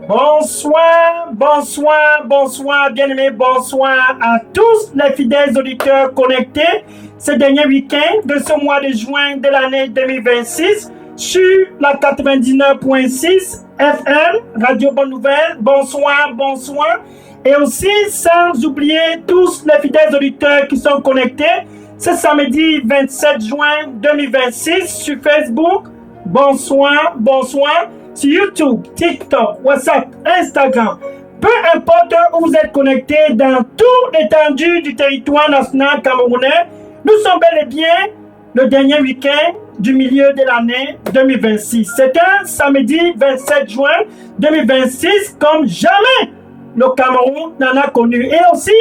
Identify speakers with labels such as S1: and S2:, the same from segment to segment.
S1: Bonsoir, bonsoir, bonsoir, bien-aimés, bonsoir à tous les fidèles auditeurs connectés ce dernier week-end de ce mois de juin de l'année 2026 sur la 99.6 FM, Radio Bonne Nouvelle. Bonsoir, bonsoir. Et aussi, sans oublier tous les fidèles auditeurs qui sont connectés ce samedi 27 juin 2026 sur Facebook. Bonsoir, bonsoir. Sur YouTube, TikTok, WhatsApp, Instagram, peu importe où vous êtes connectés dans toute l'étendue du territoire national camerounais, nous sommes bel et bien le dernier week-end du milieu de l'année 2026. C'est un samedi 27 juin 2026 comme jamais le Cameroun n'en a connu. Et aussi,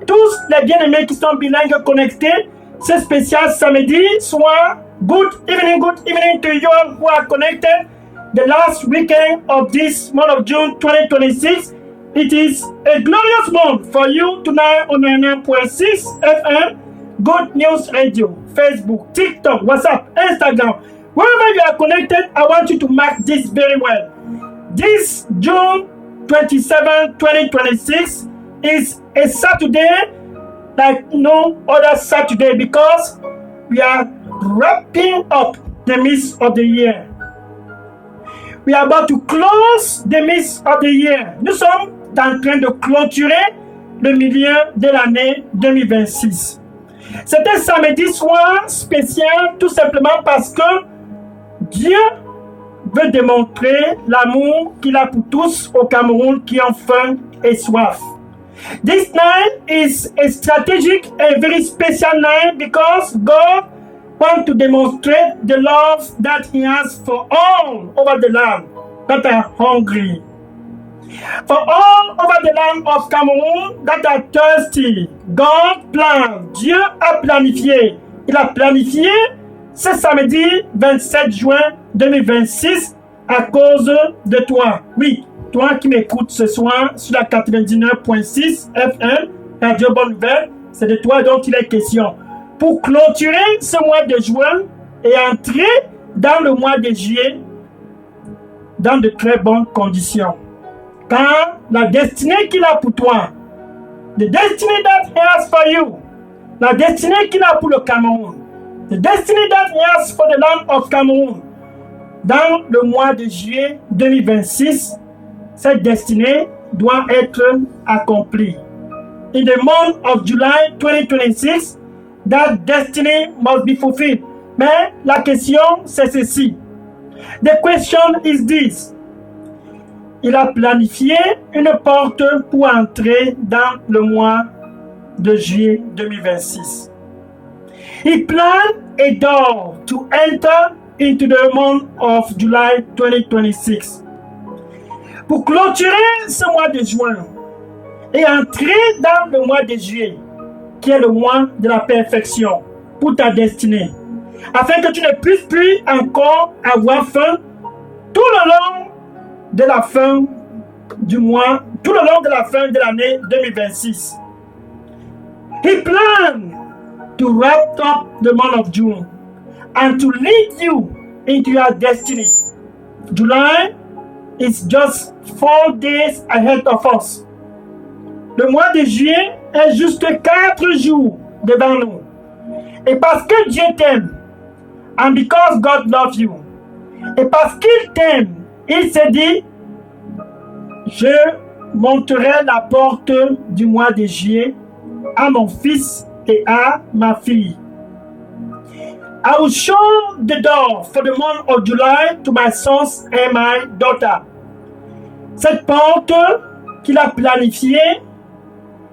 S1: tous les bien-aimés qui sont bilingues connectés, ce spécial samedi soir, good evening to you all who are connected. The last weekend of this month of June 2026, it is a glorious month for you tonight on 99.6 FM, Good News Radio, Facebook, TikTok, WhatsApp, Instagram. Wherever you are connected, I want you to mark this very well. This June 27, 2026 is a Saturday like no other Saturday because we are wrapping up the midst of the year. We are about to close the midst of the year. Nous sommes en train de clôturer le milieu de l'année 2026. C'est un samedi soir spécial tout simplement parce que Dieu veut démontrer l'amour qu'il a pour tous au Cameroun qui ont faim et soif. This night is a strategic and very special night because God want to demonstrate the love that he has for all over the land that are hungry. For all over the land of Cameroon that are thirsty, God planned, Dieu a planifié. Il a planifié ce samedi 27 juin 2026 à cause de toi. Oui, toi qui m'écoutes ce soir sur la 99.6 FM, Radio Bonne Nouvelle, c'est de toi dont il est question. Pour clôturer ce mois de juin et entrer dans le mois de juillet dans de très bonnes conditions. Car la destinée qu'il a pour toi, the destiny that he has for you, la destinée qu'il a pour le Cameroun, the destiny that he has for the land of Cameroon, dans le mois de juillet 2026, cette destinée doit être accomplie. In the month of July 2026, that destiny must be fulfilled. Mais la question, c'est ceci. The question is this. Il a planifié une porte pour entrer dans le mois de juillet 2026. He planned a door to enter into the month of July 2026. Pour clôturer ce mois de juin et entrer dans le mois de juillet, qui est le mois de la perfection pour ta destinée, afin que tu ne puisses plus encore avoir faim tout le long de la fin du mois, tout le long de la fin de l'année 2026. He planned to wrap up the month of June and to lead you into your destiny. July is just 4 days ahead of us. Le mois de juillet est juste 4 jours devant nous. Et parce que Dieu t'aime, and because God loves you, et parce qu'il t'aime, il s'est dit, je monterai la porte du mois de juillet à mon fils et à ma fille. I will show the door for the month of July to my sons and my daughter. Cette porte qu'il a planifiée,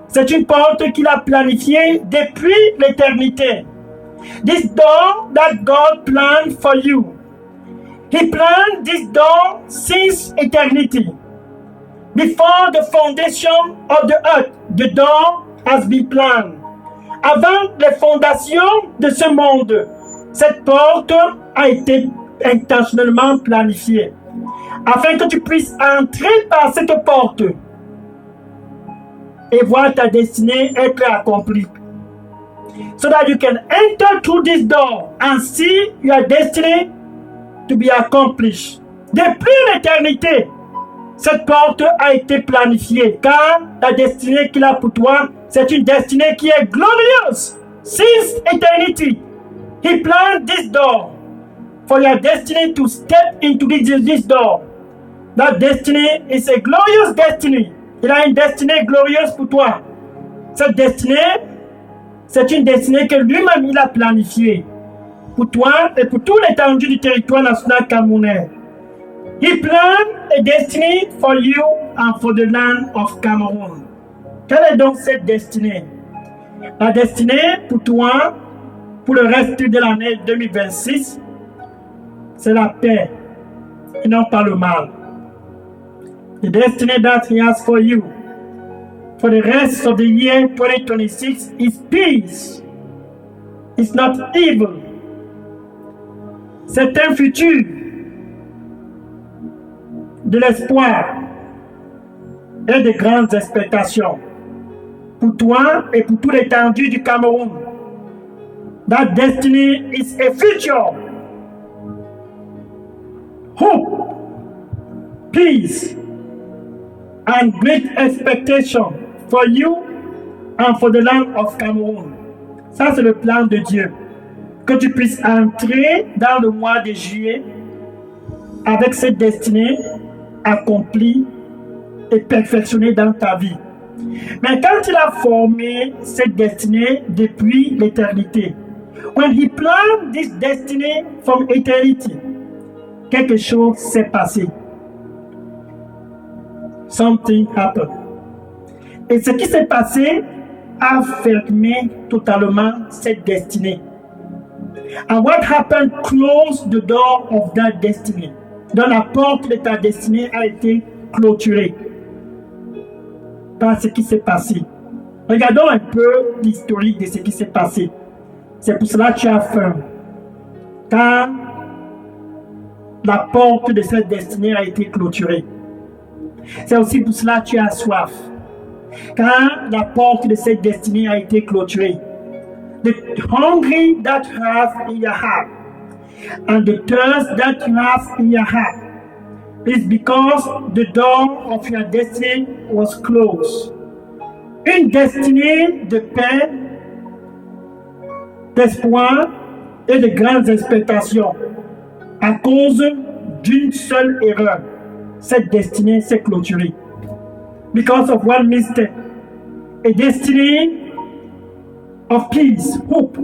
S1: c'est une porte qu'il a planifiée depuis l'éternité. This door that God planned for you. He planned this door since eternity. Before the foundation of the earth, the door has been planned. Avant les fondations de ce monde, cette porte a été intentionnellement planifiée. Afin que tu puisses entrer par cette porte et voir ta destinée être accomplie. So that you can enter through this door and see your destiny to be accomplished. Depuis l'éternité, cette porte a été planifiée, car la destinée qu'il a pour toi, c'est une destinée qui est glorieuse. Since eternity, He planned this door for your destiny to step into this door. That destiny is a glorious destiny. Il a une destinée glorieuse pour toi. Cette destinée, c'est une destinée que lui-même il a planifiée pour toi et pour toute l'étendue du territoire national camerounais. He planned a destiny for you and for the land of Cameroon. Quelle est donc cette destinée? La destinée pour toi, pour le reste de l'année 2026, c'est la paix et non pas le mal. The destiny that He has for you for the rest of the year 2026 is peace. It's not evil. C'est un futur de l'espoir et de grandes expectations pour toi et pour toute l'étendue du Cameroun. That destiny is a future. Hope, peace, and great expectation for you and for the land of Cameroon. Ça, c'est le plan de Dieu. Que tu puisses entrer dans le mois de juillet avec cette destinée accomplie et perfectionnée dans ta vie. Mais quand il a formé cette destinée depuis l'éternité, when He planned this destiny from eternity, quelque chose s'est passé. Something happened. Et ce qui s'est passé a fermé totalement cette destinée. And what happened closed the door of that destiny. Donc la porte de ta destinée a été clôturée par ce qui s'est passé. Regardons un peu l'historique de ce qui s'est passé. C'est pour cela que tu as faim. Car la porte de cette destinée a été clôturée. C'est aussi pour cela que tu as soif. Car la porte de cette destinée a été clôturée. The hungry that you have in your heart and the thirst that you have in your heart is because the door of your destiny was closed. Une destinée de paix, d'espoir et de grandes expectations. À cause d'une seule erreur, cette destinée s'est clôturée. Because of one mistake, a destiny of peace, hope,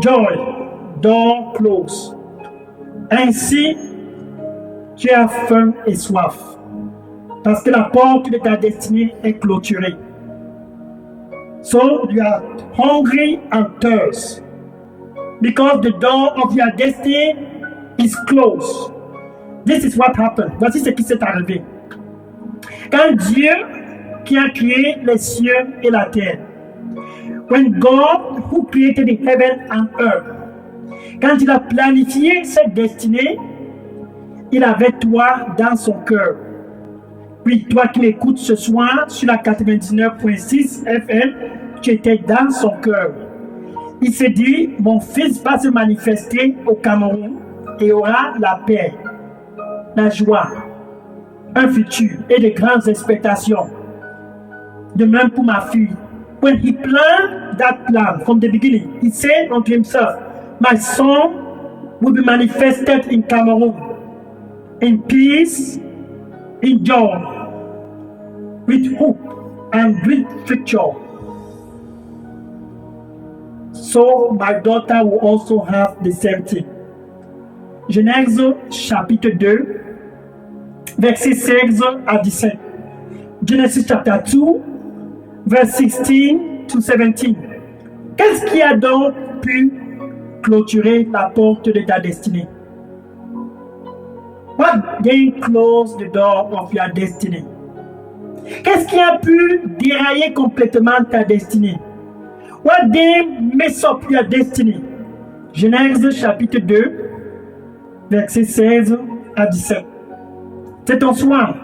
S1: joy, door closed. Ainsi, tu as faim et soif, parce que la porte de ta destinée est clôturée. So you are hungry and thirst, because the door of your destiny is closed. This is what happened. Voici ce qui s'est arrivé. Quand Dieu, qui a créé les cieux et la terre, when God who created the heaven and earth, quand il a planifié cette destinée, il avait toi dans son cœur. Oui, toi qui m'écoutes ce soir sur la 99.6 FM, tu étais dans son cœur. Il s'est dit, mon fils va se manifester au Cameroun et aura la paix, la joie, un futur et de grandes expectations. De même pour ma fille. When he planned that plan from the beginning, he said unto himself, my son will be manifested in Cameroon, in peace, in joy, with hope and great future. So my daughter will also have the same thing. Genèse chapitre 2, verset 16 à 17. Genesis chapter 2, verse 16 to 17. Qu'est-ce qui a donc pu clôturer la porte de ta destinée? What then closed the door of your destiny? Qu'est-ce qui a pu dérailler complètement ta destinée? What then mess up your destiny? Genèse chapitre 2, verset 16 à 17. C'est ton soin.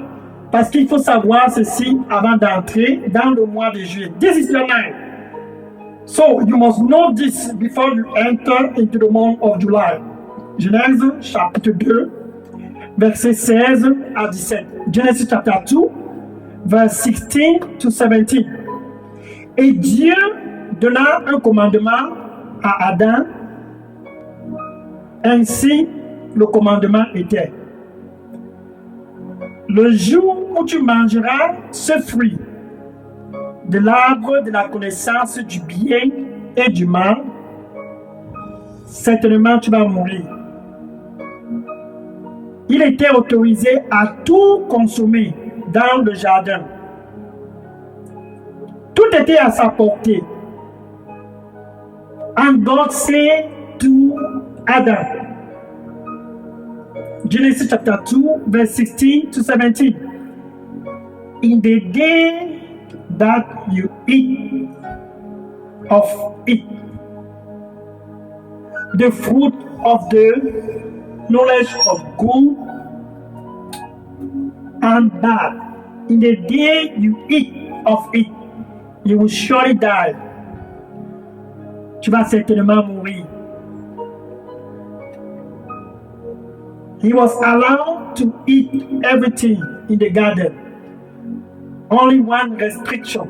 S1: Parce qu'il faut savoir ceci avant d'entrer dans le mois de juillet. This is your night. So you must know this before you enter into the month of July. Genèse chapitre 2, versets 16 à 17. Genesis chapter 2, verse 16 to 17. Et Dieu donna un commandement à Adam. Ainsi, le commandement était: le jour où tu mangeras ce fruit de l'arbre de la connaissance du bien et du mal, certainement tu vas mourir. Il était autorisé à tout consommer dans le jardin. Tout était à sa portée. And God said to Adam, Genesis chapter 2, verse 16 to 17, in the day that you eat of it, the fruit of the knowledge of good and bad, in the day you eat of it, you will surely die. Tu vas certainement mourir. He was allowed to eat everything in the garden. Only one restriction.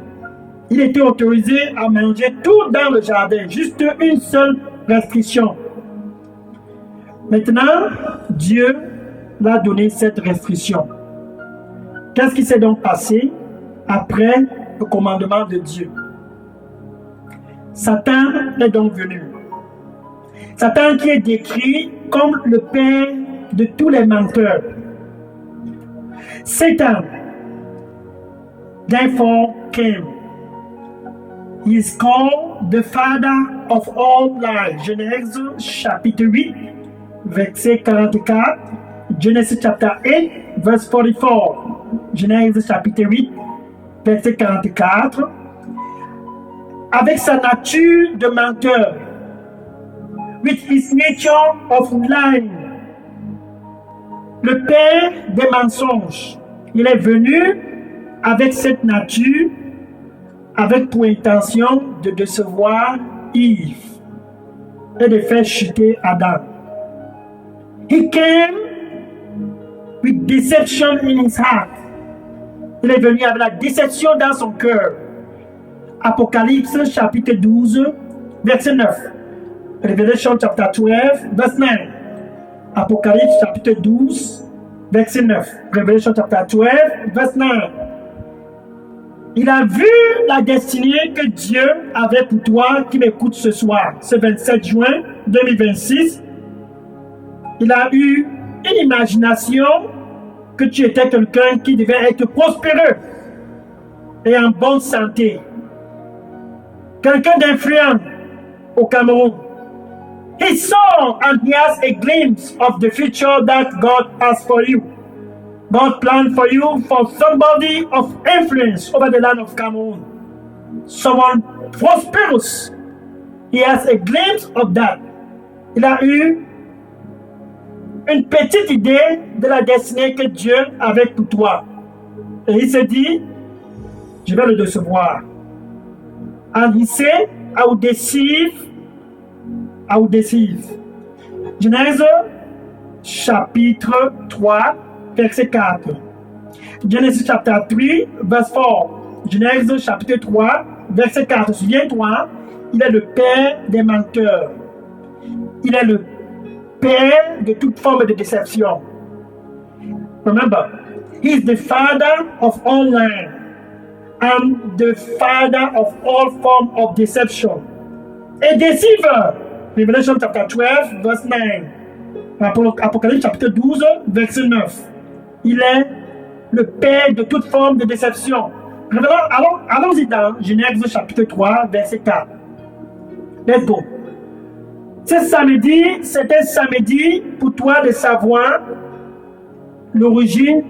S1: Il était autorisé à manger tout dans le jardin. Juste une seule restriction. Maintenant, Dieu l'a donné cette restriction. Qu'est-ce qui s'est donc passé après le commandement de Dieu? Satan est donc venu. Satan qui est décrit comme le père de tous les menteurs. Satan, therefore, came. He is called the father of all lies. Genèse chapitre 8, verset 44. Genesis chapter 8, verse 44. Genèse chapitre 8, verset 44. Avec sa nature de menteur, with his nature of lying, le père des mensonges, il est venu avec cette nature, avec pour intention de décevoir Yves et de faire chuter Adam. He came with deception in his heart. Il est venu avec la déception dans son cœur. Apocalypse chapitre 12, verset 9. Revelation chapter 12, verse 9. Apocalypse chapitre 12, verset 9. Revelation chapter 12, verse 9. Il a vu la destinée que Dieu avait pour toi qui m'écoute ce soir, ce 27 juin 2026. Il a eu une imagination que tu étais quelqu'un qui devait être prospéreux et en bonne santé. Quelqu'un d'influent au Cameroun. He saw and he has a glimpse of the future that God has for you. God planned for you for somebody of influence over the land of Cameroon. Someone prosperous. He has a glimpse of that. Il a eu une petite idée de la destinée que Dieu avait pour toi. Et il s'est dit, je vais le décevoir. And he said, I will deceive. Genèse chapitre 3, verset 4. Genesis chapter 3, verse 4. Genèse chapitre 3, verset 4. Souviens-toi, il est le père des menteurs. Il est le père de toute forme de déception. Remember, he is the father of all lying and the father of all form of deception. A deceiver. Revelation chapter 12, verse 9. Apocalypse chapitre 12, verset 9. Il est le père de toute forme de déception. Allons-y dans Genèse chapitre 3, verset 4. Let's go. C'est un samedi pour toi de savoir l'origine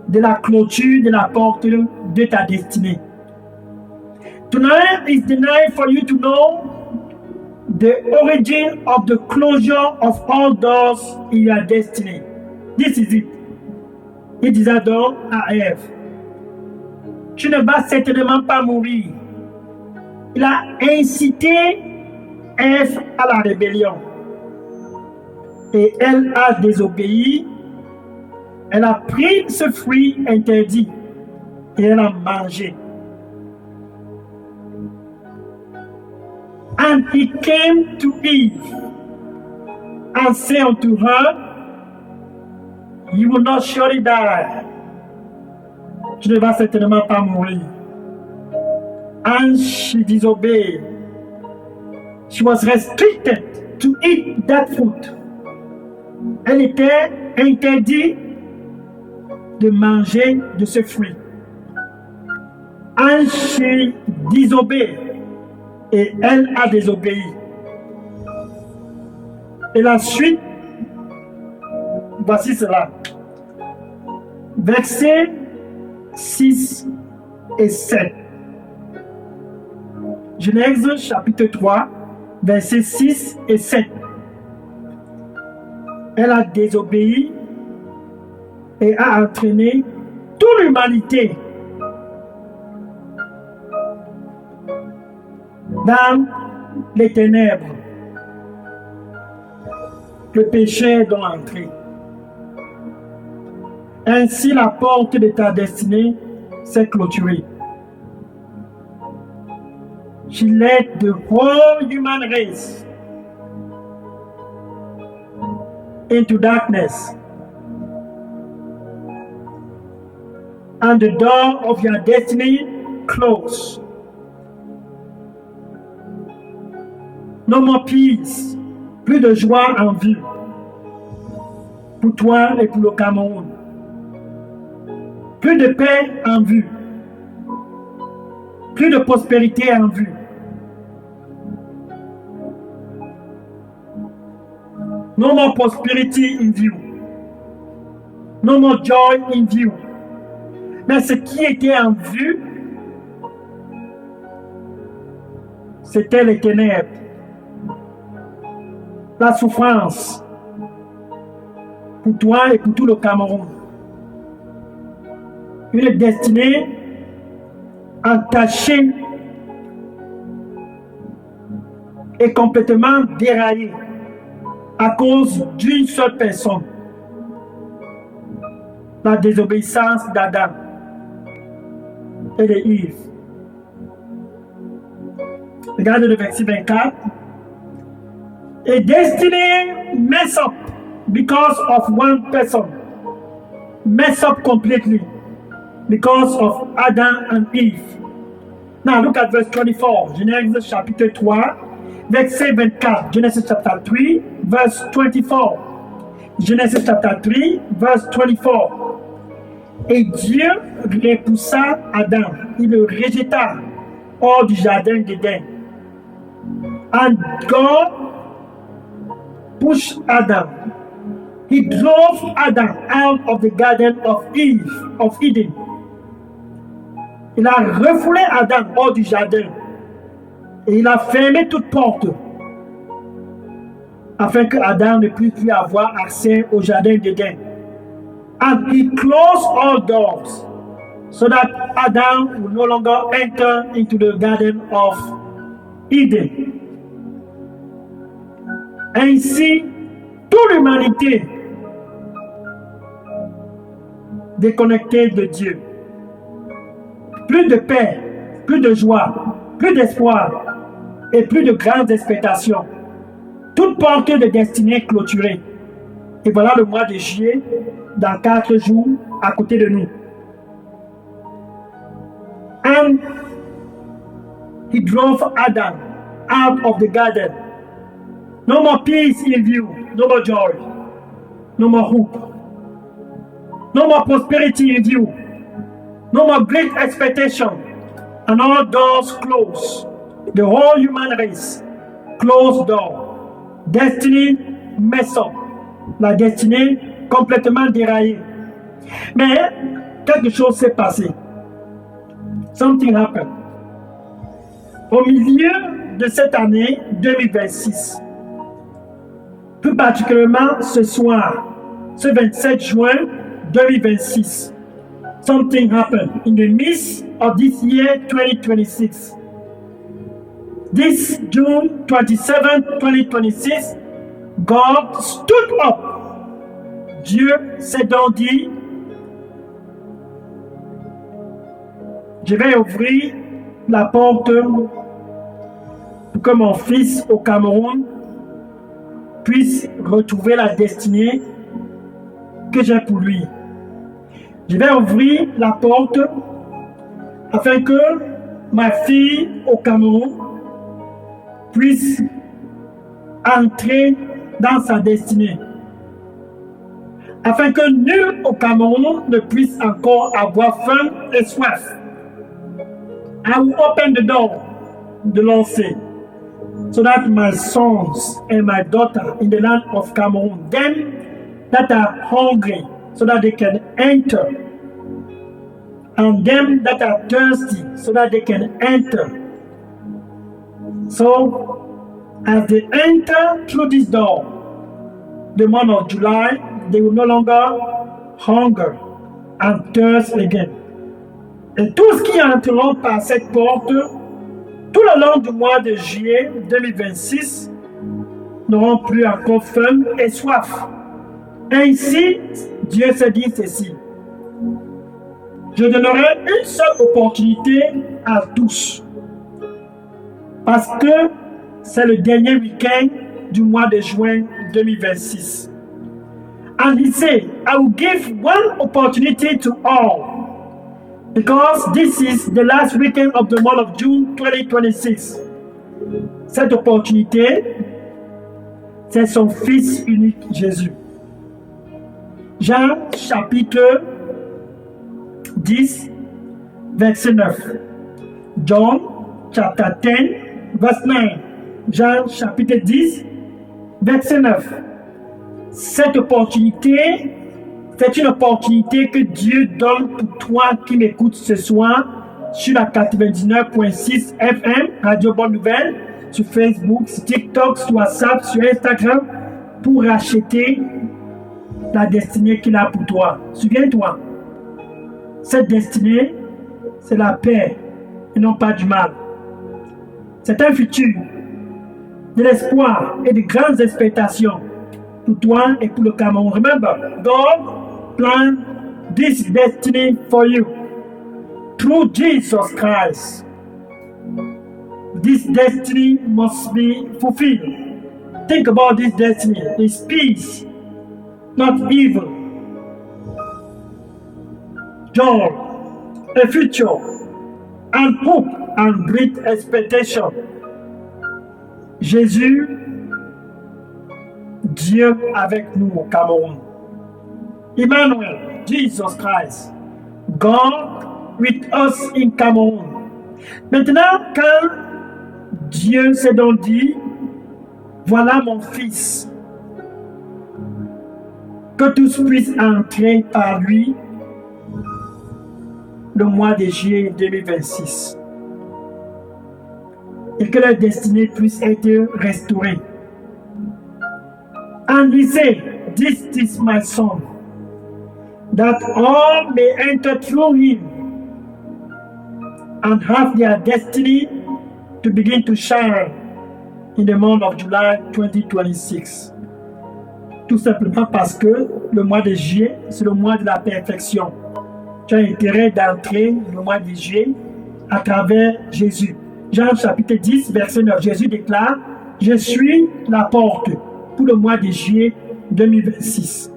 S1: de la clôture de la porte de ta destinée. Tonight is the night for you to know the origin of the closure of all doors in your destiny. This is it. Il disait donc à Ève, tu ne vas certainement pas mourir. Il a incité Ève à la rébellion. Et elle a désobéi Elle a pris ce fruit interdit et elle a mangé. And he came to Eve and said unto her, You will not surely die. Tu ne vas certainement pas mourir. And she disobeyed. She was restricted to eat that fruit. Elle était interdite de manger de ce fruit. And she disobeyed. Et elle a désobéi. Et la suite, voici cela. Versets 6 et 7. Genèse chapitre 3, versets 6 et 7. Elle a désobéi et a entraîné toute l'humanité dans les ténèbres. Le péché est donc entré. Ainsi, la porte de ta destinée s'est clôturée. She led the whole human race into darkness. And the door of your destiny closed. No more peace. Plus de joie en vue. Pour toi et pour le Cameroun. Plus de paix en vue. Plus de prospérité en vue. No more prosperity in view. No more joy in view. Mais ce qui était en vue, c'était les ténèbres, la souffrance pour toi et pour tout le Cameroun. Une destinée entachée et complètement déraillée à cause d'une seule personne, la désobéissance d'Adam et de Yves. Regardez le verset 24. A destiny mess up because of one person. Mess up completely because of Adam and Eve. Now look at verse 24. Genèse chapitre 3, verset 24. Genesis chapter 3, verse 24. Genesis chapter 3, verse 24. Et Dieu repoussa Adam, il le rejeta hors du jardin d'Éden. And God pushed Adam. He drove Adam out of the garden of Eden. Il a refoulé Adam hors du jardin et il a fermé toute porte afin que Adam ne puisse plus avoir accès au jardin d'Éden. And he closed all doors so that Adam will no longer enter into the garden of Eden. Ainsi, toute l'humanité déconnectée de Dieu. Plus de paix, plus de joie, plus d'espoir et plus de grandes expectations. Toute porte de destinée clôturée. Et voilà le mois de juillet, dans 4 jours, à côté de nous. And he drove Adam out of the garden. No more peace in view, no more joy, no more hope, no more prosperity in view, no more great expectation, and all doors closed. The whole human race, closed door. Destiny mess up. La destinée complètement déraillée. Mais quelque chose s'est passé. Something happened. Au milieu de cette année 2026, plus particulièrement ce soir, ce 27 juin 2026, something happened in the midst of this year 2026. This June 27, 2026, God stood up. Dieu s'est donc dit, Je vais ouvrir la porte pour que mon fils au Cameroun puisse retrouver la destinée que j'ai pour lui. Je vais ouvrir la porte afin que ma fille au Cameroun puisse entrer dans sa destinée. Afin que nul au Cameroun ne puisse encore avoir faim et soif. I will open the door, the Lord said, so that my sons and my daughter in the land of Cameroon, them that are hungry, so that they can enter, and them that are thirsty, so that they can enter. So, as they enter through this door, the month of July, they will no longer hunger and thirst again. Et tous qui entreront par cette porte, tout le long du mois de juillet 2026, n'auront plus encore faim et soif. Ainsi, Dieu s'est dit ceci. Je donnerai une seule opportunité à tous. Parce que c'est le dernier week-end du mois de juin 2026. And he said, I will give one opportunity to all. Because this is the last weekend of the month of June 2026. Cette opportunité, c'est son Fils unique Jésus. Jean chapitre 10, verset 9. John chapter 10, verse 9. Jean chapitre 10, verset 9. Cette opportunité, c'est une opportunité que Dieu donne pour toi qui m'écoutes ce soir sur la 99.6 FM, Radio Bonne Nouvelle, sur Facebook, sur TikTok, sur WhatsApp, sur Instagram, pour racheter la destinée qu'il a pour toi. Souviens-toi, cette destinée, c'est la paix et non pas du mal. C'est un futur, de l'espoir et de grandes expectations pour toi et pour le Cameroun. Remember, God planned this destiny for you through Jesus Christ. This destiny must be fulfilled. Think about this destiny. It's peace, not evil. Joy, a future, and hope and great expectation. Jésus, Dieu avec nous au Cameroun. Emmanuel, Jesus Christ, God with us in Cameroun. Maintenant, quand Dieu s'est donc dit, voilà mon fils, que tous puissent entrer par lui le mois de juillet 2026 et que leur destinée puisse être restaurée. And he said, this is my son, that all may enter through him and have their destiny to begin to shine in the month of July 2026. Tout simplement parce que le mois de juillet, c'est le mois de la perfection. Tu as intérêt d'entrer le mois de juillet à travers Jésus. Jean chapitre 10, verset 9. Jésus déclare, je suis la porte pour le mois de juillet 2026.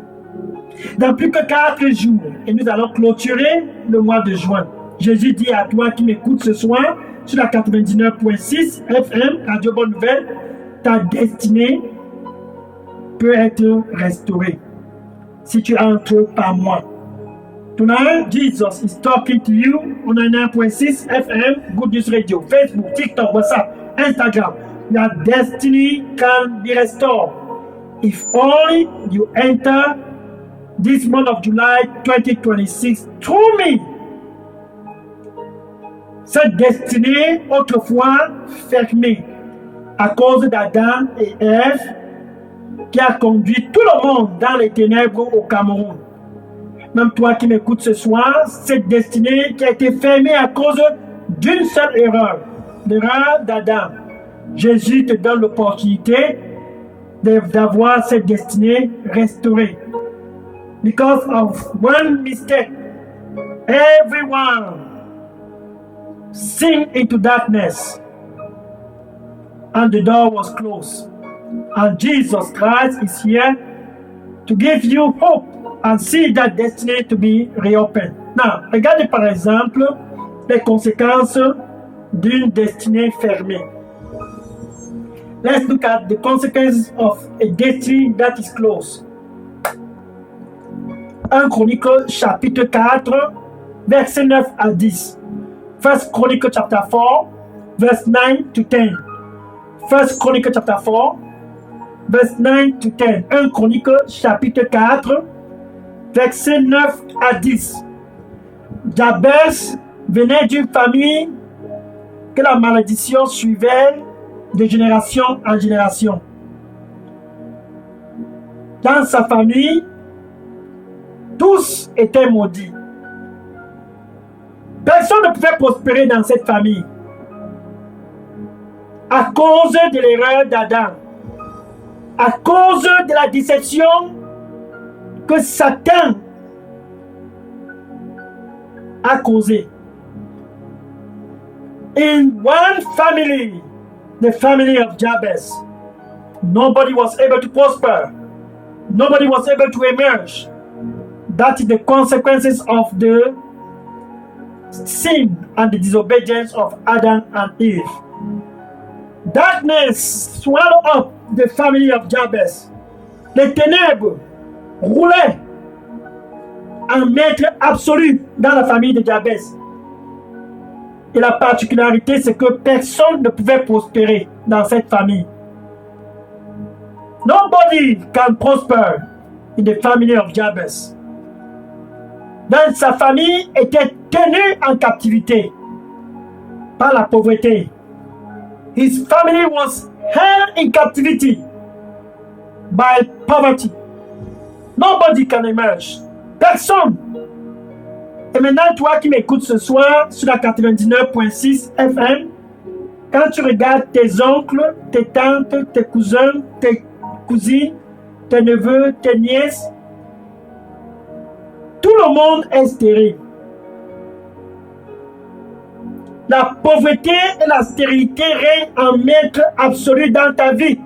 S1: Dans plus que 4 jours, et nous allons clôturer le mois de juin. Jésus dit à toi qui m'écoutes ce soir, sur la 99.6 FM, Radio Bonne Nouvelle, ta destinée peut être restaurée si tu entres par moi. Tonight, Jesus is talking to you on 99.6 FM, Good News Radio, Facebook, TikTok, WhatsApp, Instagram. Your destiny can be restored if only you enter this month of July 2026 through me. Cette destinée, autrefois fermée à cause d'Adam et Ève, qui a conduit tout le monde dans les ténèbres au Cameroun. Même toi qui m'écoutes ce soir, cette destinée qui a été fermée à cause d'une seule erreur, l'erreur d'Adam. Jésus te donne l'opportunité d'avoir cette destinée restaurée. Because of one mistake, everyone sink into darkness, and the door was closed. And Jesus Christ is here to give you hope and see that destiny to be reopened. Now, regardez par exemple les conséquences d'une destinée fermée. Let's look at the consequences of a destiny that is closed. 1 Chronicle chapitre 4, versets 9 à 10. 1 Chronicle chapter 4, verse 9 to 10. 1 Chronicle chapter 4, verse 9 to 10. 1 Chronicle chapitre 4, versets 9 à 10. Jabez venait d'une famille que la malédiction suivait de génération en génération. Dans sa famille, tous étaient maudits. Personne ne pouvait prospérer dans cette famille à cause de l'erreur d'Adam, à cause de la déception que Satan a causée. In one family, the family of Jabez, nobody was able to prosper. Nobody was able to emerge. That is the consequences of the sin and the disobedience of Adam and Eve. Darkness swallowed up the family of Jabez. Les ténèbres roulaient en maître absolu dans la famille de Jabez. Et la particularité, c'est que personne ne pouvait prospérer dans cette famille. Nobody can prosper in the family of Jabez. Dans sa famille était tenue en captivité par la pauvreté. His family was held in captivity by poverty. Nobody can emerge. Personne. Et maintenant, toi qui m'écoutes ce soir sur la 99.6 FM, quand tu regardes tes oncles, tes tantes, tes cousins, tes cousines, tes neveux, tes nièces, tout le monde est stérile. La pauvreté et la stérilité règnent en maître absolu dans ta vie.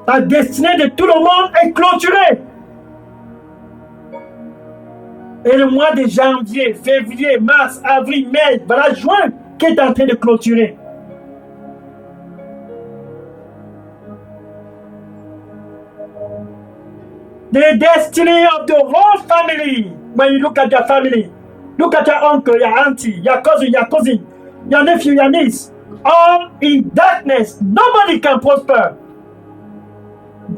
S1: La destinée de tout le monde est clôturée. Et le mois de janvier, février, mars, avril, mai, voilà juin qui est en train de clôturer. The destiny of the whole family. When you look at your family, look at your uncle, your auntie, your cousin, your nephew, your niece, all in darkness. Nobody can prosper.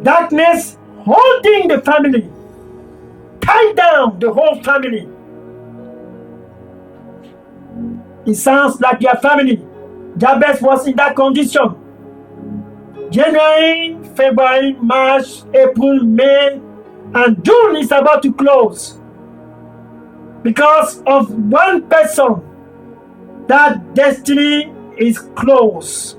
S1: Darkness holding the family, tie down the whole family. It sounds like your family. Jabez was in that condition. January, February, March, April, May, and June is about to close. Because of one person, that destiny is closed.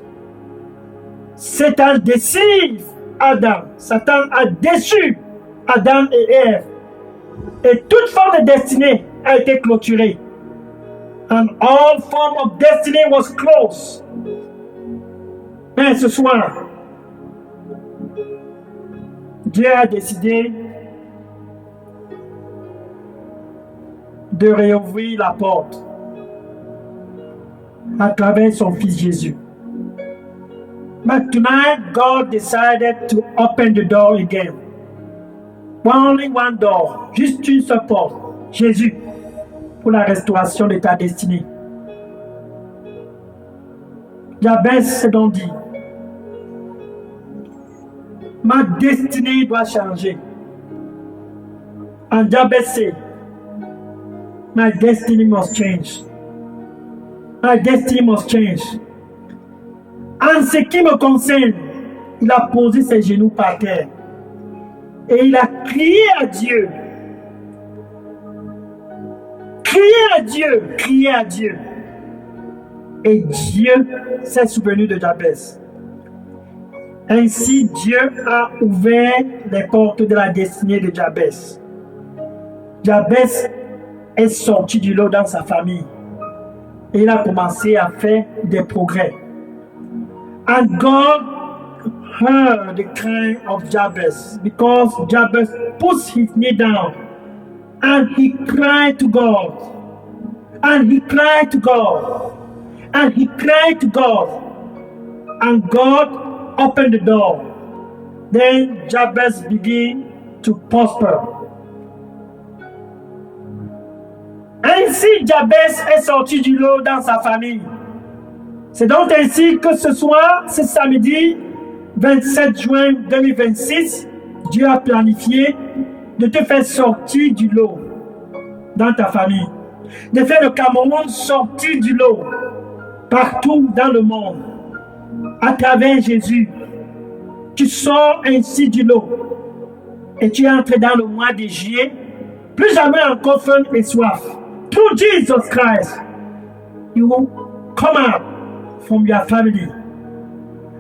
S1: Satan deceived Adam. Satan a déçu Adam et Ève. Et toute forme de destinée a été clôturée. And all form of destiny was closed. Mais ce soir, Dieu a décidé de réouvrir la porte à travers son fils Jésus. But tonight, God decided to open the door again. Only one door, juste une seule porte, Jésus, pour la restauration de ta destinée. Jabez s'est donc dit, ma destinée doit changer. And Jabez said, my destiny must change. My destiny must change. En ce qui me concerne, il a posé ses genoux par terre. Et il a crié à Dieu. Crié à Dieu. Crié à Dieu. Et Dieu s'est souvenu de Jabez. Ainsi, Dieu a ouvert les portes de la destinée de Jabez. Jabez est sorti du lot dans sa famille. Et il a commencé à faire des progrès. And God heard the cry of Jabez because Jabez put his knee down and he cried to God. And he cried to God. And he cried to God. And God opened the door. Then Jabez began to prosper. Ainsi, Jabez est sorti du lot dans sa famille. C'est donc ainsi que ce soir, ce samedi 27 juin 2026, Dieu a planifié de te faire sortir du lot dans ta famille, de faire le Cameroun sortir du lot partout dans le monde. À travers Jésus, tu sors ainsi du lot et tu entres dans le mois de juillet, plus jamais encore faim et soif. Through Jesus Christ, you will come out from your family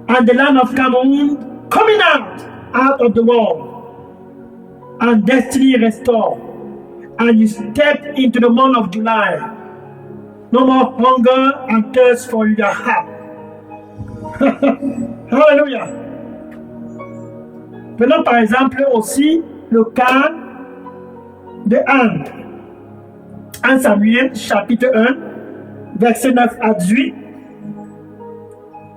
S1: and the land of Cameroon coming out of the world and destiny restored, and you step into the month of July. No more hunger and thirst for your heart. Hallelujah. Prenons par exemple aussi le cas de Anne. 1 Samuel chapitre 1, verset 9 à 18.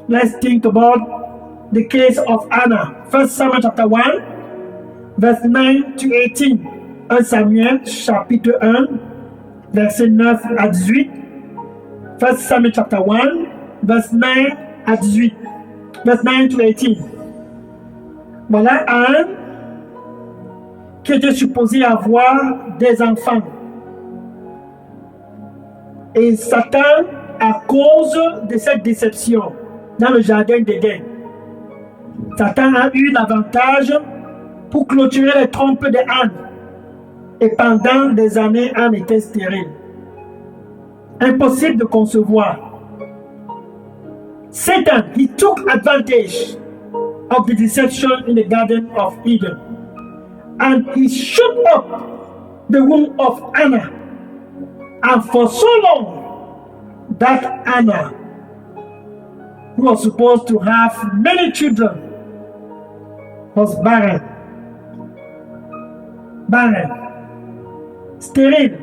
S1: Let's think about the case of Anna. 1 Samuel chapter 1, verse 9 to 18. 1 Samuel chapitre 1, verset 9 à 18. 1 Samuel chapter 1, verse 9 à 18. Verse 9 to 18. Voilà Anne qui était supposée avoir des enfants. Et Satan, à cause de cette déception dans le jardin d'Éden, Satan a eu l'avantage pour clôturer les trompes de Anne. Et pendant des années, Anne était stérile. Impossible de concevoir. Satan, he took advantage of the deception in the Garden of Eden. And he shut up the womb of Anna. And for so long, that Anna, who was supposed to have many children, was barren. Barren. Stérile.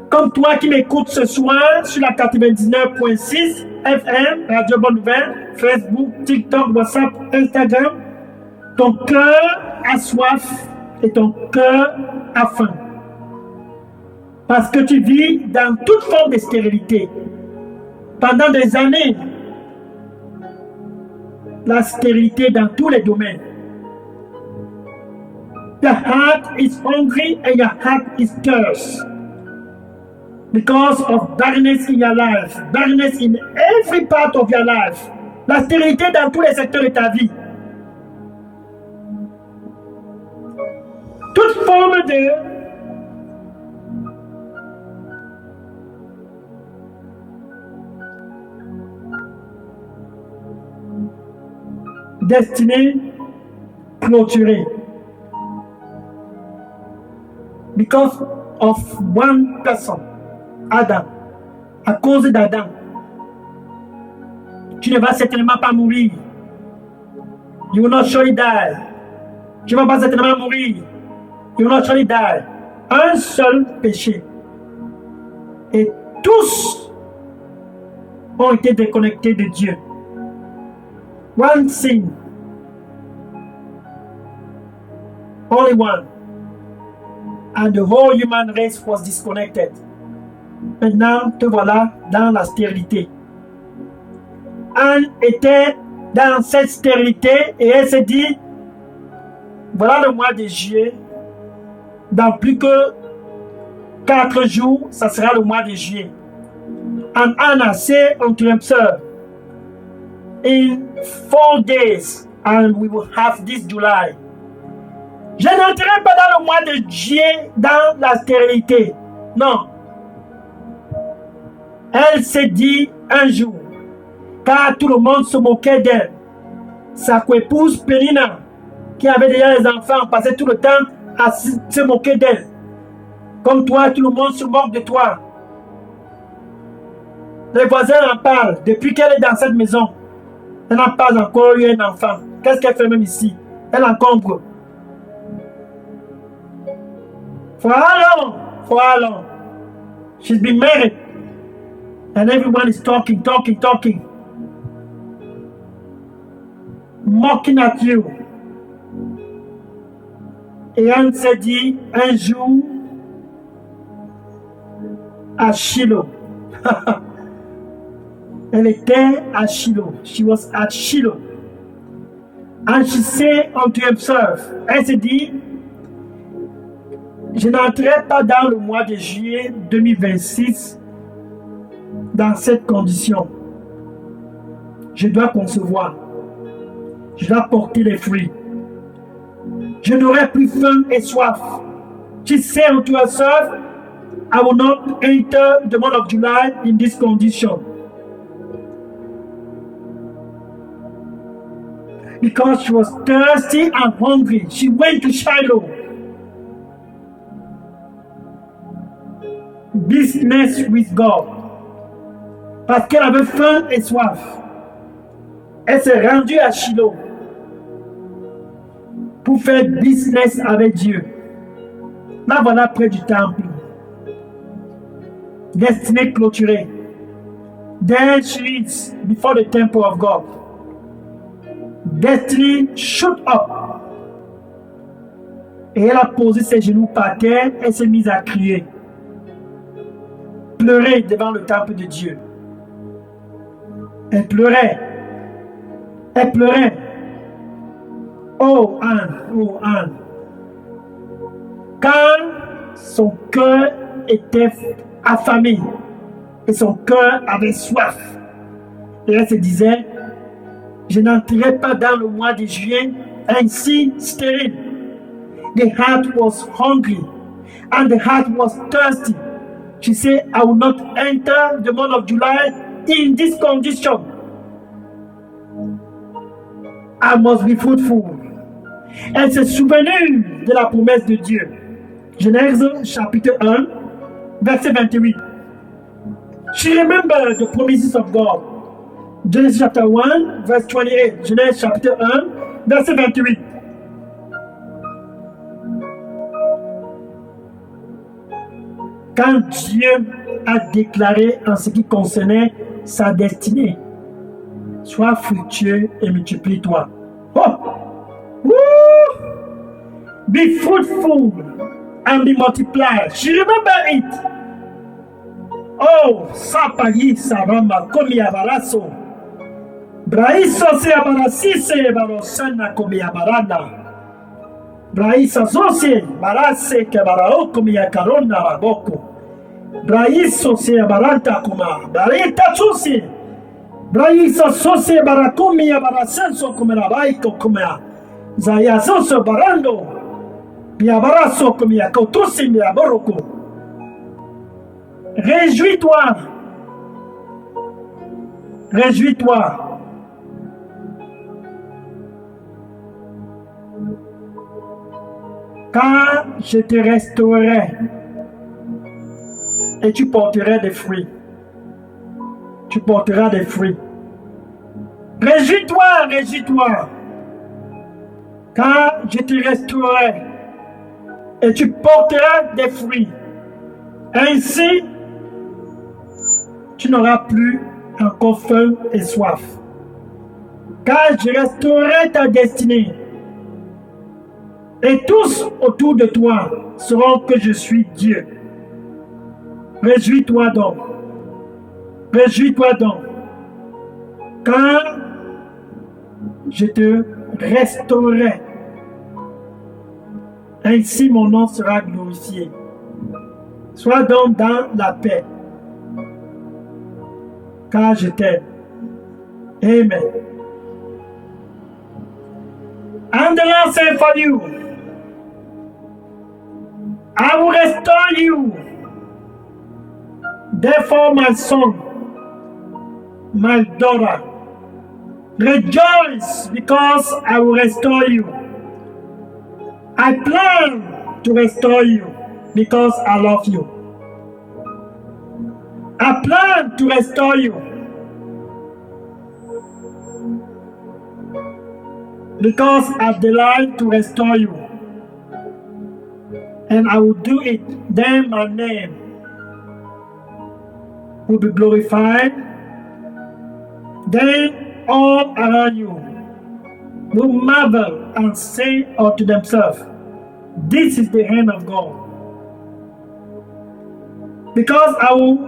S1: Comme toi qui m'écoutes ce soir sur la 99.6 FM, Radio Bonne Nouvelle, Facebook, TikTok, WhatsApp, Instagram, ton cœur a soif et ton cœur a faim. Parce que tu vis dans toute forme de stérilité. Pendant des années, la stérilité dans tous les domaines. Your heart is hungry and your heart is thirst. Because of barrenness in your life, barrenness in every part of your life. La stérilité dans tous les secteurs de ta vie. Toute forme de destinée clôturée. Because of one person, Adam. À cause d'Adam. Tu ne vas certainement pas mourir. You will not surely die. Tu ne vas pas certainement mourir. You will not surely die. Un seul péché. Et tous ont été déconnectés de Dieu. One sin. Only one. And the whole human race was disconnected. Maintenant, te voilà dans la stérilité. Anne était dans cette stérilité et elle s'est dit, voilà le mois de juillet, dans plus que 4 jours, ça sera le mois de juillet. And Anna said unto himself, in 4 days, and we will have this July. Je n'entrerai pas dans le mois de juillet dans la stérilité. Non. Elle s'est dit un jour, car tout le monde se moquait d'elle. Sa coépouse Pénina, qui avait déjà les enfants, passait tout le temps à se moquer d'elle. Comme toi, tout le monde se moque de toi. Les voisins en parlent. Depuis qu'elle est dans cette maison, elle n'a pas encore eu un enfant. Qu'est-ce qu'elle fait même ici? Elle encombre. For how long? For how long? She's been married. And everyone is talking. Mocking at you. Et Anne s'est dit un jour à Shiloh. Elle était à Shiloh. She was at Shiloh. And she said unto himself, elle s'est dit, je n'entrerai pas dans le mois de juillet 2026 dans cette condition. Je dois concevoir. Je dois porter les fruits. Je n'aurai plus faim et soif. She said unto herself, I will not enter the month of July in this condition. Because she was thirsty and hungry, she went to Shiloh. Business with God. Parce qu'elle avait faim et soif. Elle s'est rendue à Shiloh pour faire business avec Dieu. Là, voilà près du temple. Destinée clôturée. There she is before the temple of God. Destiny shoot up. Et elle a posé ses genoux par terre et s'est mise à crier. Pleurer devant le temple de Dieu. Elle pleurait. Elle pleurait. Oh Anne. Quand son cœur était affamé et son cœur avait soif, et elle se disait, je n'entrerai pas dans le mois de juin ainsi stérile. The heart was hungry and the heart was thirsty. She said, I will not enter the month of July in this condition. I must be fruitful. Elle s'est souvenue de la promesse de Dieu. Genèse chapitre 1, verset 28. She remembered the promises of God. Genesis chapter 1, verse 28. Genèse chapitre 1, verset 28. Quand Dieu a déclaré en ce qui concernait sa destinée, sois fructueux et multiplie-toi. Oh! Woo! Be fruitful and be multiplied. She remember it. Oh, sapagi sarama komi abaraso. Braiso se abarasise barosana komi abarana. Braisa zose barase ke barao komi akarona raboko. Braiso se abaranta kuma. Barita susi. Braisa sose barakomi abarasenso komi rabaiko komi. Zaya soso barando. Biabaraso komi akotusi mi aboroko. Réjouis-toi. Réjouis-toi. Quand je te restaurerai et tu porteras des fruits. Tu porteras des fruits. Réjouis-toi, réjouis-toi. Quand je te restaurerai et tu porteras des fruits. Ainsi, tu n'auras plus encore faim et soif. Car je restaurerai ta destinée. Et tous autour de toi sauront que je suis Dieu. Réjouis-toi donc. Réjouis-toi donc. Quand je te restaurerai, ainsi mon nom sera glorifié. Sois donc dans la paix, car je t'aime. Amen. And the Lord said for you, I will restore you. Therefore, my son, my daughter, rejoice because I will restore you. I plan to restore you. because I love you. I plan to restore you because I delight to restore you. And I will do it, then my name will be glorified. Then all around you will marvel and say unto themselves, this is the hand of God. Because I will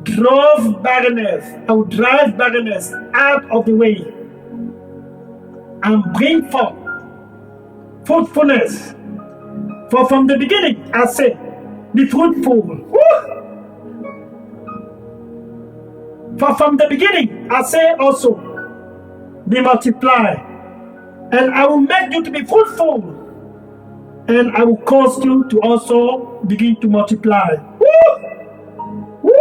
S1: drive barrenness out of the way and bring forth fruitfulness. For from the beginning I say, be fruitful. Woo! For from the beginning I say also, be multiplied. And I will make you to be fruitful. And I will cause you to also begin to multiply. Woo! Woo!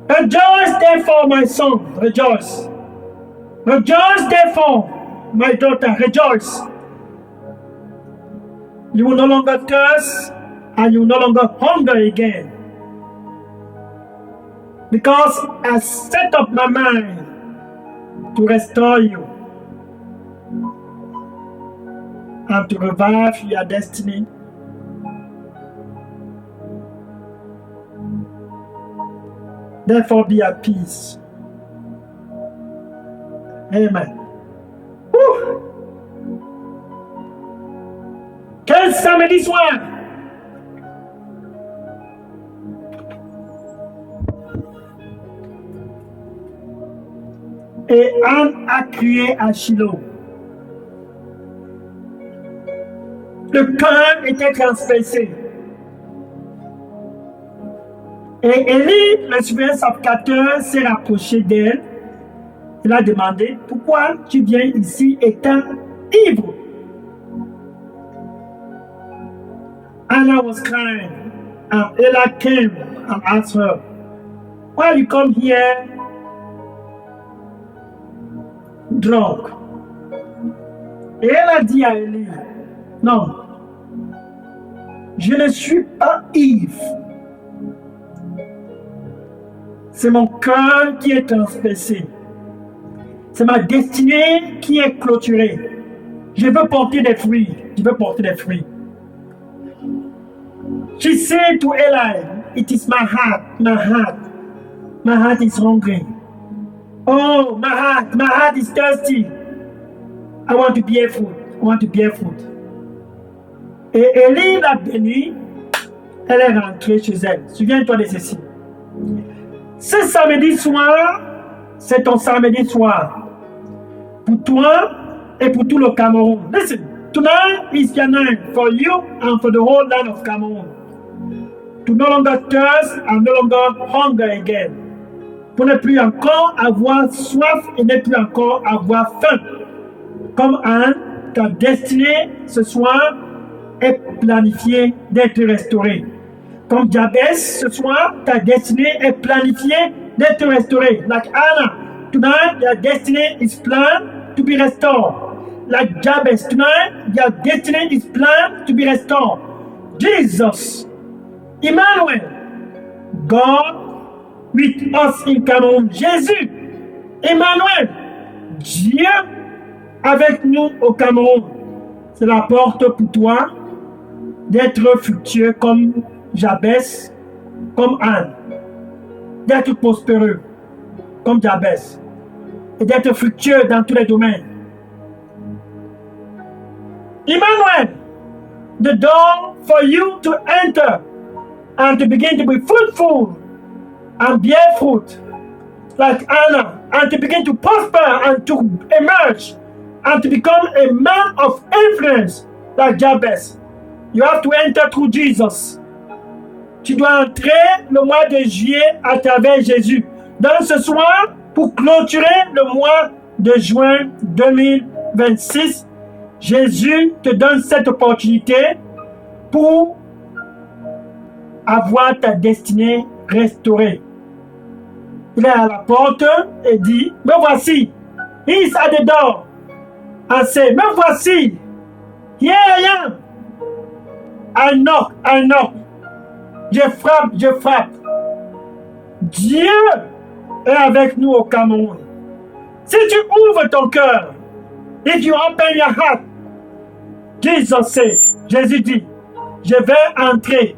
S1: Rejoice therefore, my son, rejoice. Rejoice therefore, my daughter, rejoice. You will no longer thirst, and you will no longer hunger again. Because I set up my mind to restore you and to revive your destiny. Therefore be at peace. Amen. Woo! Quel samedi soir! Et Anne a crié à Shiloh. Le cœur était transpercé. Et Élie, le souverain sacrificateur, s'est rapproché d'elle. Il a demandé, pourquoi tu viens ici étant ivre? Anna was crying, and Eli came and asked her, why you come here drunk? Et elle a dit à Élie, non, je ne suis pas ivre. C'est mon cœur qui est transpercé. C'est ma destinée qui est clôturée. Je veux porter des fruits. Je veux porter des fruits. She said to Eli, it is my heart, my heart. My heart is hungry. Oh, my heart is thirsty. I want to bear fruit. I want to bear fruit. Et Élie l'a bénie. Elle est rentrée chez elle. Souviens-toi de ceci. Ce samedi soir, c'est ton samedi soir. Pour toi et pour tout le Cameroun. Listen, tonight is your night for you and for the whole land of Cameroon. To no longer thirst and no longer hunger again. Pour ne plus encore avoir soif et ne plus encore avoir faim. Comme Anne, ta destinée ce soir est planifiée d'être restaurée. Comme Jabez, ce soir, ta destinée est planifiée d'être restaurée. Like Anna, tonight your destiny is planned to be restored. Like Jabez, tonight your destiny is planned to be restored. Jesus, Emmanuel, God with us in Cameroun. Jésus, Emmanuel, Dieu avec nous au Cameroun. C'est la porte pour toi d'être fructueux comme Jabez, comme Anne, d'être prospéreux comme Jabez et d'être fructueux dans tous les domaines. Emmanuel, the door for you to enter and to begin to be fruitful and bear fruit like Anna, and to begin to prosper and to emerge and to become a man of influence like Jabez. You have to enter through Jesus. Tu dois entrer le mois de juillet à travers Jésus. Donc ce soir, pour clôturer le mois de juin 2026, Jésus te donne cette opportunité pour avoir ta destinée restaurée. Il est à la porte et dit, me voici. He is at the door. And say, me voici. Here I am. I knock, I knock. Je frappe, je frappe. Dieu est avec nous au Cameroun. Si tu ouvres ton cœur, if you open your heart, Jesus said, Jésus dit, je vais entrer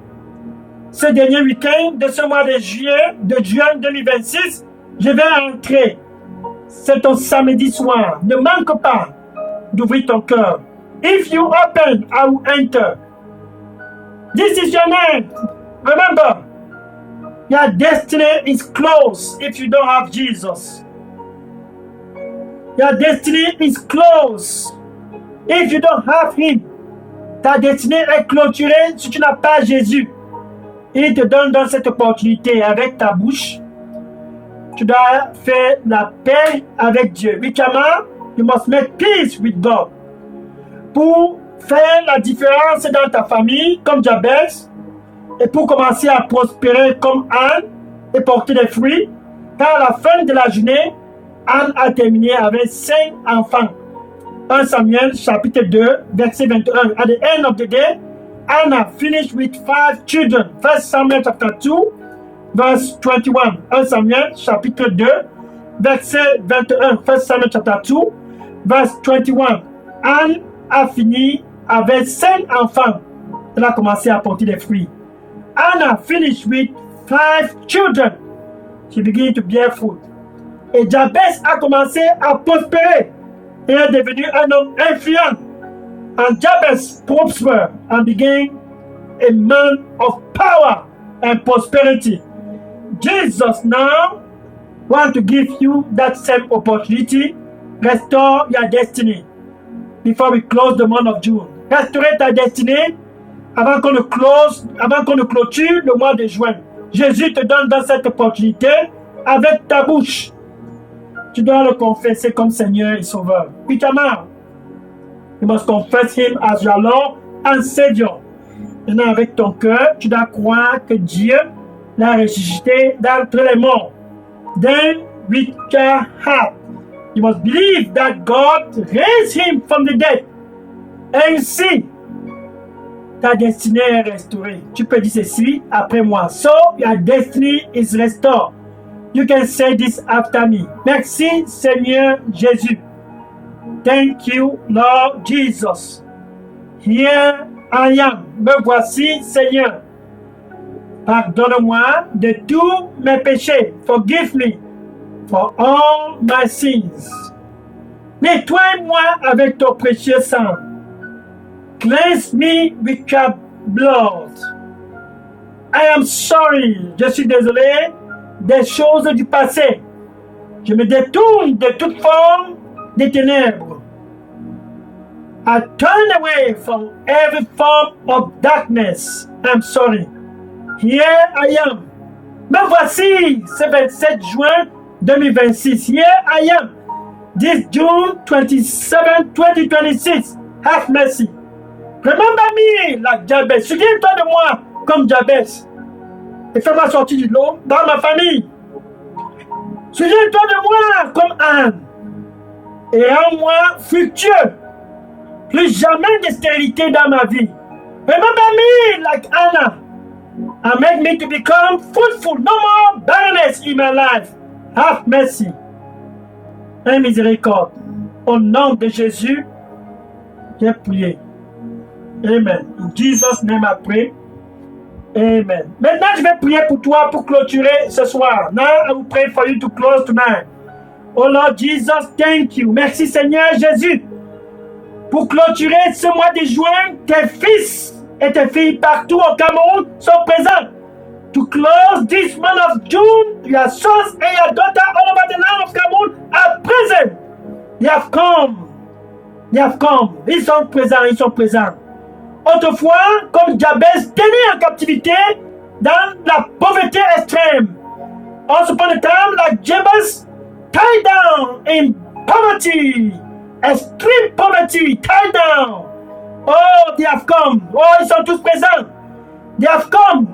S1: ce dernier week-end de ce mois de juin 2026, je vais entrer. C'est ton samedi soir. Ne manque pas d'ouvrir ton cœur. If you open, I will enter. This is your name. Remember, your destiny is closed if you don't have Jesus. Your destiny is closed if you don't have Him. Ta destinée est clôturée si tu n'as pas Jésus. Il te donne dans cette opportunité avec ta bouche. Tu dois faire la paix avec Dieu. Huitièmement, you must make peace with God. Pour faire la différence dans ta famille, comme Jabez, et pour commencer à prospérer comme Anne et porter des fruits, car à la fin de la journée, Anne a terminé avec 5 enfants. 1 Samuel chapitre 2, verset 21. At the end of the day, Anna finished with 5 children. 1 Samuel chapter 2, verse 21. 1 Samuel chapitre 2, verset 21. 1 Samuel chapter 2, verse 21. Anne a fini avec 5 enfants. Elle a commencé à porter des fruits. Anna finished with 5 children. She began to bear fruit. Et Jabez a commencé à prospérer. Il est devenu un homme influent. And Jabez prospered and became a man of power and prosperity. Jesus now wants to give you that same opportunity. Restore your destiny before we close the month of June. Restaurer ta destinée avant qu'on ne clôture le mois de juin. Jésus te donne dans cette opportunité avec ta bouche. Tu dois le confesser comme Seigneur et Sauveur. Huitièmement, you must confess Him as your Lord and Savior. Maintenant, avec ton cœur, tu dois croire que Dieu l'a ressuscité d'entre les morts. Then, with your heart, you must believe that God raised Him from the dead. Ainsi, ta destinée est restaurée. Tu peux dire ceci après moi. So, your destiny is restored. You can say this after me. Merci, Seigneur Jésus. Thank you, Lord Jesus. Here I am. Me voici, Seigneur. Pardonne-moi de tous mes péchés. Forgive me for all my sins. Nettoie-moi avec ton précieux sang. Cleanse me with your blood. I am sorry. Je suis désolé des choses du passé. Je me détourne de toute forme des ténèbres. I turn away from every form of darkness. I'm sorry. Here I am. Me voici, ce 27 juin 2026. Here I am. This June 27, 2026. Have mercy. Remember me like Jabez. Souviens-toi de moi comme Jabez. Et fais-moi sortir du lot dans ma famille. Souviens-toi de moi comme Anne. Et rends-moi fructueux. Plus jamais de stérilité dans ma vie. Remember me like Anna. And make me to become fruitful. No more barrenness in my life. Have mercy. Et miséricorde. Au nom de Jésus, j'ai prié. Amen. In Jesus' name I pray. Amen. Maintenant, je vais prier pour toi pour clôturer ce soir. Now, I will pray for you to close tonight. Oh Lord Jesus, thank you. Merci Seigneur Jésus. Pour clôturer ce mois de juin, tes fils et tes filles partout au Cameroun sont présents. To close this month of June, your sons and your daughters all over the land of Cameroon are present. They have come. They have come. Ils sont présents, ils sont présents. Autrefois, comme Jabez, tenu en captivité dans la pauvreté extrême. Once upon a time, like Jabez, tied down in poverty, extreme poverty, tied down. Oh, they have come. Oh, ils sont tous présents. They have come.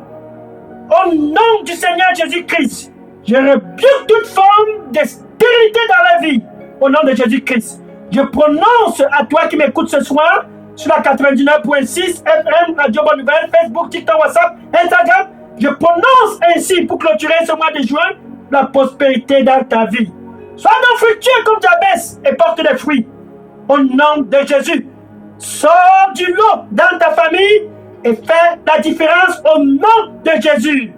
S1: Au nom du Seigneur Jésus-Christ, je rebuke toute forme de stérilité dans la vie. Au nom de Jésus-Christ, je prononce à toi qui m'écoutes ce soir sur la 99.6 FM, Radio Bonne Nouvelle, Facebook, TikTok, WhatsApp, Instagram. Je prononce ainsi pour clôturer ce mois de juin la prospérité dans ta vie. Sois donc fructueux comme Jabès et porte des fruits. Au nom de Jésus, sors du lot dans ta famille et fais la différence au nom de Jésus.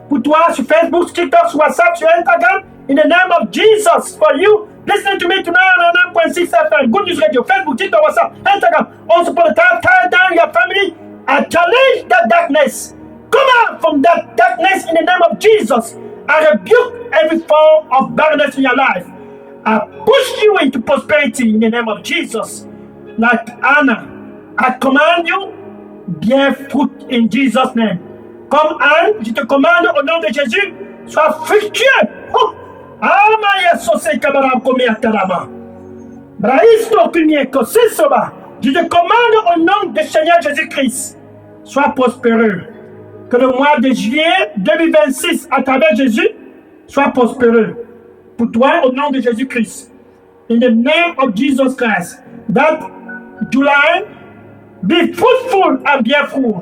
S1: Pour toi, sur Facebook, sur TikTok, sur WhatsApp, sur Instagram, in the name of Jesus, for you, listen to me tonight on 9.6 FM, Good News Radio, Facebook, TikTok, WhatsApp, Instagram, also for the time, tie down your family, and challenge that darkness. Come out from that darkness in the name of Jesus. I rebuke every form of barrenness in your life. I push you into prosperity in the name of Jesus. Like Anna, I command you, bear fruit in Jesus' name. Comme Anne, je te commande au nom de Jésus, sois fructueux. Je te commande au nom du Seigneur Jésus-Christ, sois prospéreux. Que le mois de juillet 2026, à travers Jésus, soit prospéreux. Pour toi, au nom de Jésus-Christ. In the name of Jesus Christ. That July, be fruitful and bear fruit.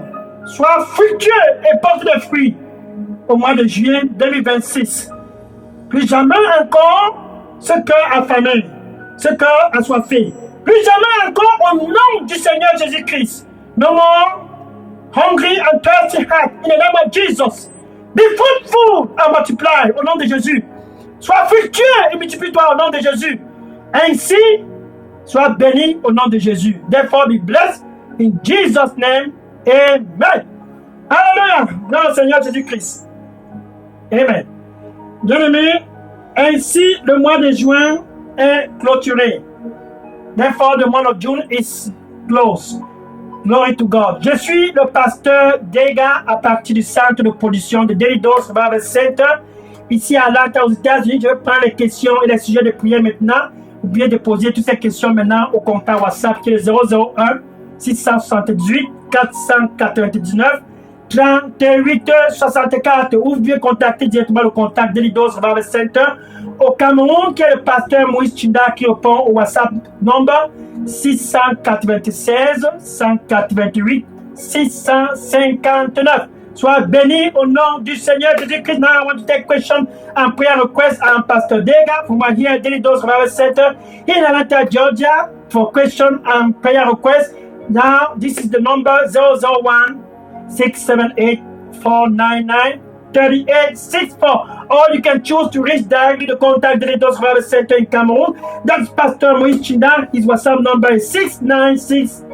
S1: Sois fructueux et porte des fruits. Au mois de juillet 2026. Plus jamais encore, ce cœur affamé, ce cœur assoiffé. Plus jamais encore, au nom du Seigneur Jésus-Christ. No more hungry and thirsty heart, in the name of Jesus. Be fruitful and multiply, au nom de Jésus. Sois fructueux et multiplie-toi au nom de Jésus. Ainsi, sois béni au nom de Jésus. Therefore, be blessed in Jesus' name. Amen. Alléluia. Dans le Seigneur Jésus-Christ. Amen. Bien-aimés, ainsi le mois de juin est clôturé. Therefore, the month of June is closed. Glory to God. Je suis le pasteur Dega à partir du centre de production de Daily Dose Bible Center, ici à Atlanta, aux États-Unis. Je vais prendre les questions et les sujets de prière maintenant. Vous pouvez déposer toutes ces questions maintenant au contact WhatsApp qui est le 001 678 499 38 64. Ou vous pouvez contacter directement le contact Daily Dose Bible Center au Cameroun, qui est le pasteur Moïse Chinda qui répond au WhatsApp number 696 188 659. Sois béni au nom du Seigneur Jésus-Christ. Now I want to take question and prayer request. I'm Pastor Dega from here at Daily Dose Bible Center in Atlanta, Georgia, for question and prayer request. Now this is the number 001 678 499 3864. Or you can choose to reach directly the contact Daily Dose Bible Center in Cameroon. That's Pastor Moïse Chinda. His WhatsApp number is 696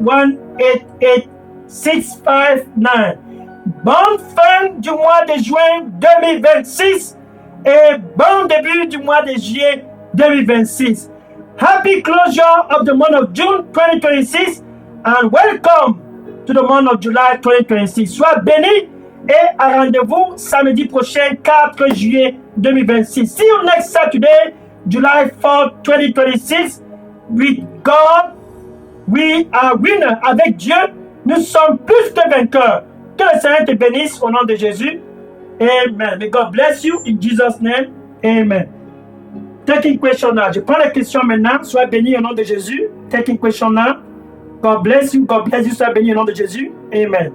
S1: 188 659. Bonne fin du mois de juin 2026 et bon début du mois de juillet 2026. Happy closure of the month of June 2026 and welcome to the month of July 2026. Sois béni et à rendez-vous samedi prochain 4 juillet 2026. See you next Saturday, July 4, 2026. With God, we are winners. Avec Dieu, nous sommes plus que vainqueurs. Que le Seigneur te bénisse au nom de Jésus. Amen. May God bless you in Jesus' name. Amen. Taking question now. Je prends la question maintenant. Sois béni au nom de Jésus. Taking question now. God bless you. God bless you. Sois béni au nom de Jésus. Amen.